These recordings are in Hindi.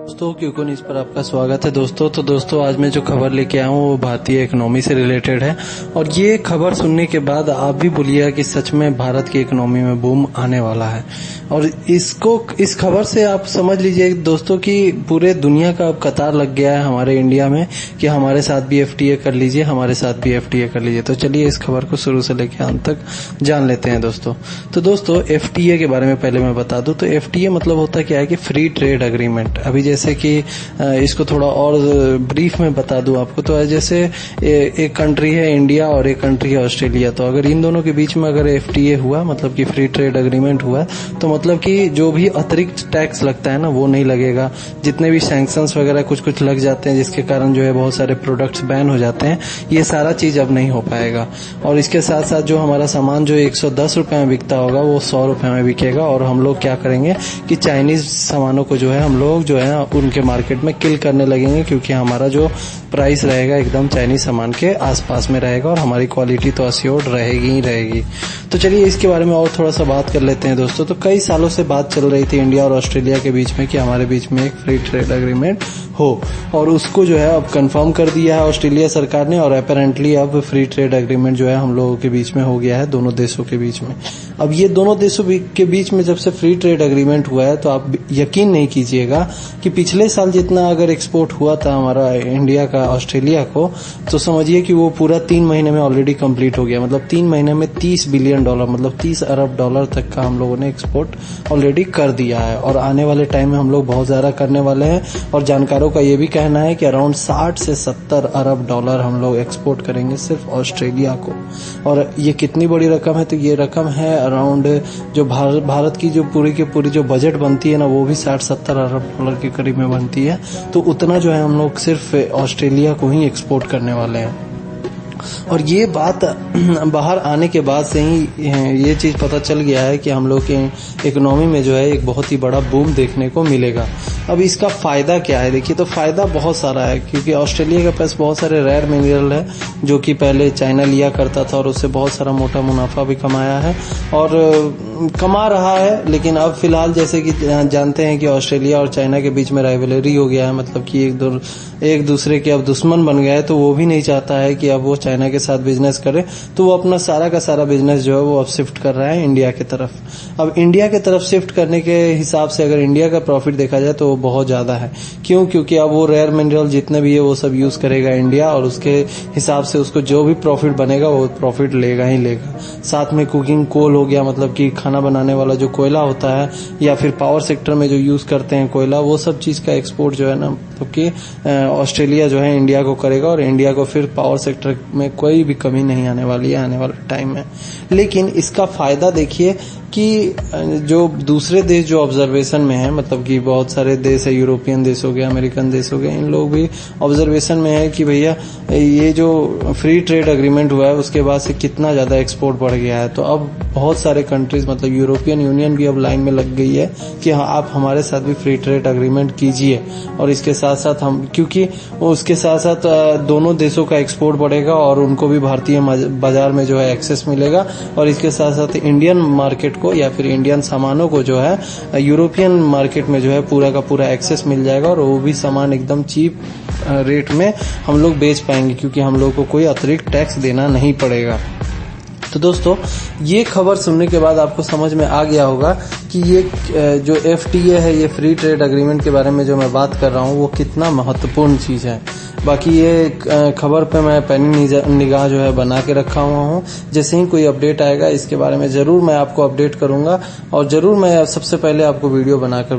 दोस्तों क्यूको न्यूज़ पर आपका स्वागत है दोस्तों आज मैं जो खबर लेके आया हूँ वो भारतीय इकोनॉमी से रिलेटेड है। और ये खबर सुनने के बाद आप भी बोलिएगा कि सच में भारत की इकोनॉमी में बूम आने वाला है। और इस खबर से आप समझ लीजिए दोस्तों कि पूरे दुनिया का अब कतार लग गया है हमारे इंडिया में कि हमारे साथ भी एफटीए कर लीजिए, हमारे साथ भी एफटीए कर लीजिए। तो चलिए इस खबर को शुरू से लेकर अंत तक जान लेते हैं दोस्तों। तो दोस्तों एफटीए के बारे में पहले मैं बता दूं तो एफटीए मतलब होता क्या है कि फ्री ट्रेड एग्रीमेंट। अभी जैसे कि इसको थोड़ा और ब्रीफ में बता दूं आपको, तो जैसे एक कंट्री है इंडिया और एक कंट्री है ऑस्ट्रेलिया। तो अगर इन दोनों के बीच में अगर एफटीए हुआ मतलब कि फ्री ट्रेड एग्रीमेंट हुआ तो मतलब कि जो भी अतिरिक्त टैक्स लगता है ना वो नहीं लगेगा। जितने भी सैंक्शंस वगैरह कुछ लग जाते हैं जिसके कारण जो है बहुत सारे प्रोडक्ट्स बैन हो जाते हैं, ये सारा चीज अब नहीं हो पाएगा। और इसके साथ साथ जो हमारा सामान जो 110 रुपए में बिकता होगा वो 100 रुपए में बिकेगा। और हम लोग क्या करेंगे कि चाइनीज सामानों को जो है हम लोग जो है उनके मार्केट में किल करने लगेंगे, क्योंकि हमारा जो प्राइस रहेगा एकदम चाइनीज सामान के आसपास में रहेगा और हमारी क्वालिटी तो अस्योर्ड रहेगी ही रहेगी। तो चलिए इसके बारे में और थोड़ा सा बात कर लेते हैं दोस्तों। तो कई सालों से बात चल रही थी इंडिया और ऑस्ट्रेलिया के बीच में कि हमारे बीच में एक फ्री ट्रेड एग्रीमेंट हो, और उसको जो है अब कंफर्म कर दिया है ऑस्ट्रेलिया सरकार ने। और अपेरेंटली अब फ्री ट्रेड एग्रीमेंट जो है हम लोगों के बीच में हो गया है, दोनों देशों के बीच में। अब ये दोनों देशों के बीच में जब से फ्री ट्रेड एग्रीमेंट हुआ है तो आप यकीन नहीं कीजिएगा कि पिछले साल जितना अगर एक्सपोर्ट हुआ था हमारा इंडिया का ऑस्ट्रेलिया को, तो समझिए कि वो पूरा 3 महीने में ऑलरेडी कंप्लीट हो गया। मतलब 3 महीने में $30 बिलियन मतलब 30 अरब डॉलर तक का हम लोगों ने एक्सपोर्ट ऑलरेडी कर दिया है। और आने वाले टाइम में हम लोग बहुत ज्यादा करने वाले हैं। और जानकारों का ये भी कहना है कि अराउंड 60 से 70 अरब डॉलर हम लोग एक्सपोर्ट करेंगे सिर्फ ऑस्ट्रेलिया को। और ये कितनी बड़ी रकम है, तो ये रकम है अराउंड जो भारत की जो पूरी की पूरी जो बजट बनती है ना वो भी 60-70 अरब डॉलर के करीब में बनती है। तो उतना जो है हम लोग सिर्फ ऑस्ट्रेलिया को ही एक्सपोर्ट करने वाले हैं। और ये बात बाहर आने के बाद से ही ये चीज पता चल गया है कि हम लोग के इकोनॉमी में जो है एक बहुत ही बड़ा बूम देखने को मिलेगा। अब इसका फायदा क्या है, देखिए तो फायदा बहुत सारा है, क्योंकि ऑस्ट्रेलिया के पास बहुत सारे रेयर मिनरल है जो कि पहले चाइना लिया करता था और उससे बहुत सारा मोटा मुनाफा भी कमाया है और कमा रहा है। लेकिन अब फिलहाल जैसे कि जानते हैं कि ऑस्ट्रेलिया और चाइना के बीच में राइवलरी हो गया है, मतलब कि एक दूसरे के अब दुश्मन बन गया है। तो वो भी नहीं चाहता है कि अब वो चाइना के साथ बिजनेस करे, तो वो अपना सारा का सारा बिजनेस जो है वो अब शिफ्ट कर रहा है इंडिया की तरफ। अब इंडिया की तरफ शिफ्ट करने के हिसाब से अगर इंडिया का प्रॉफिट देखा जाए तो वो बहुत ज्यादा है। क्योंकि अब वो रेयर मिनरल जितने भी है वो सब यूज करेगा इंडिया, और उसके हिसाब से उसको जो भी प्रॉफिट बनेगा वो प्रॉफिट लेगा ही लेगा। साथ में कुकिंग कोल हो गया, मतलब कि खाना बनाने वाला जो कोयला होता है, या फिर पावर सेक्टर में जो यूज करते हैं कोयला, वो सब चीज का एक्सपोर्ट जो है ना मतलब कि ऑस्ट्रेलिया जो है इंडिया को करेगा। और इंडिया को फिर पावर सेक्टर में कोई भी कमी नहीं आने वाली है आने वाले टाइम में। लेकिन इसका फायदा देखिए कि जो दूसरे देश जो ऑब्जर्वेशन में है, मतलब कि बहुत सारे देश है, यूरोपियन देश हो गया, अमेरिकन देश हो गया, इन लोग भी ऑब्जर्वेशन में है कि भैया ये जो फ्री ट्रेड एग्रीमेंट हुआ है उसके बाद से कितना ज्यादा एक्सपोर्ट बढ़ गया है। तो अब बहुत सारे कंट्रीज मतलब यूरोपियन यूनियन भी अब लाइन में लग गई है कि हाँ आप हमारे साथ भी फ्री ट्रेड एग्रीमेंट कीजिए। और इसके साथ साथ हम, क्योंकि उसके साथ साथ दोनों देशों का एक्सपोर्ट बढ़ेगा और उनको भी भारतीय बाजार में जो है एक्सेस मिलेगा। और इसके साथ साथ इंडियन मार्केट को या फिर इंडियन सामानों को जो है यूरोपियन मार्केट में जो है पूरा का पूरा एक्सेस मिल जाएगा, और वो भी सामान एकदम चीप रेट में हम लोग बेच पाएंगे, क्योंकि हम लोग को कोई अतिरिक्त टैक्स देना नहीं पड़ेगा। तो दोस्तों ये खबर सुनने के बाद आपको समझ में आ गया होगा कि ये जो एफटीए है, ये फ्री ट्रेड एग्रीमेंट के बारे में जो मैं बात कर रहा हूँ वो कितना महत्वपूर्ण चीज है। बाकी ये खबर पे मैं पैनी निगाह जो है बना के रखा हुआ हूँ। जैसे ही कोई अपडेट आएगा इसके बारे में जरूर मैं आपको अपडेट करूंगा, और जरूर मैं सबसे पहले आपको वीडियो बनाकर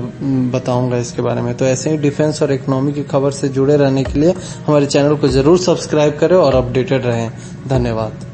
बताऊंगा इसके बारे में। तो ऐसे ही डिफेंस और इकोनॉमी की खबर से जुड़े रहने के लिए हमारे चैनल को जरूर सब्सक्राइब करें और अपडेटेड रहें। धन्यवाद।